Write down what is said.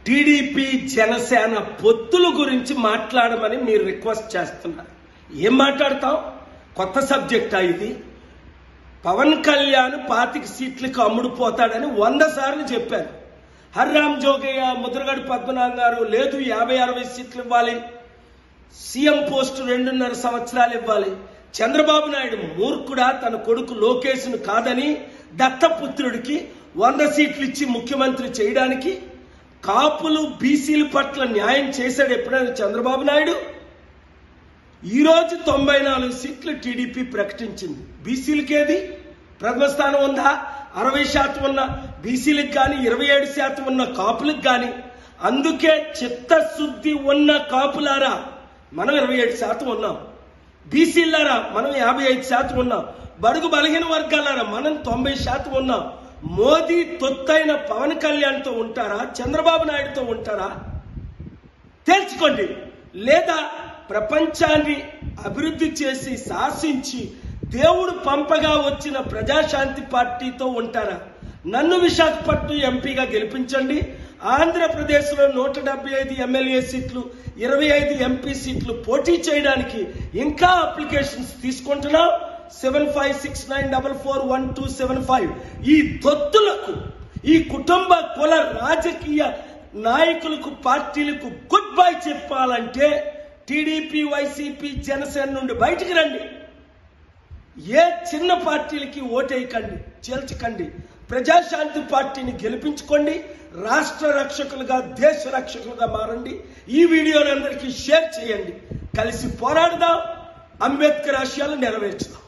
TDP Janasena పొత్తుల గురించి మాట్లాడమని మీరు రిక్వెస్ట్ చేస్తున్నారు. ఏం మాట్లాడతాం? కొత్త సబ్జెక్టా ఇది? పవన్ కళ్యాణ్ 25 సీట్లకు అమ్ముడుపోతాడని 100 సార్లు చెప్పారు. హర్రామ్ జోగయ్య, ముద్రగడ పద్మనాభం గారు లేదు 50-60 సీట్లు ఇవ్వాలి, సీఎం పోస్టు 2.5 సంవత్సరాలు ఇవ్వాలి. చంద్రబాబు నాయుడు మూర్ఖుడా తన కొడుకు లోకేష్ను కాదని దత్తపుత్రుడికి 100 సీట్లు ఇచ్చి ముఖ్యమంత్రి చేయడానికి? కాపులు బీసీల పట్ల న్యాయం చేశాడు ఎప్పుడైనా చంద్రబాబు నాయుడు? ఈరోజు 94 సీట్లు టీడీపీ ప్రకటించింది. బీసీలకేది ప్రథమ స్థానం ఉందా? 60% ఉన్న బీసీలకు కానీ 27% ఉన్న కాపులకు కానీ. అందుకే చిత్తశుద్ధి ఉన్న కాపులారా మనం 27% ఉన్నాం, బీసీలారా మనం 55% ఉన్నాం, బడుగు బలహీన వర్గాలారా మనం 90% ఉన్నాం. మోదీ తొత్తైన పవన్ కళ్యాణ్తో ఉంటారా, చంద్రబాబు నాయుడుతో ఉంటారా? తేల్చుకోండి. లేదా ప్రపంచాన్ని అభివృద్ధి చేసి శాసించి దేవుడు పంపగా వచ్చిన ప్రజాశాంతి పార్టీతో ఉంటారా? నన్ను విశాఖపట్నం ఎంపీగా గెలిపించండి. ఆంధ్రప్రదేశ్లో 175 ఎమ్మెల్యే సీట్లు, 25 ఎంపీ సీట్లు పోటీ చేయడానికి ఇంకా అప్లికేషన్స్ తీసుకుంటున్నాం. 7569441275. ఈ తొత్తులకు, ఈ కుటుంబ కుల రాజకీయ నాయకులకు, పార్టీలకు గుడ్ బై చెప్పాలంటే టీడీపీ, వైసీపీ, జనసేన నుండి బయటికి రండి. ఏ చిన్న పార్టీలకి ఓటేయకండి, చేల్చకండి. ప్రజాశాంతి పార్టీని గెలిపించుకోండి. రాష్ట్ర రక్షకులుగా, దేశ రక్షకులుగా మారండి. ఈ వీడియోని అందరికీ షేర్ చేయండి. కలిసి పోరాడదాం, అంబేద్కర్ ఆశయాలు నెరవేర్చుదాం.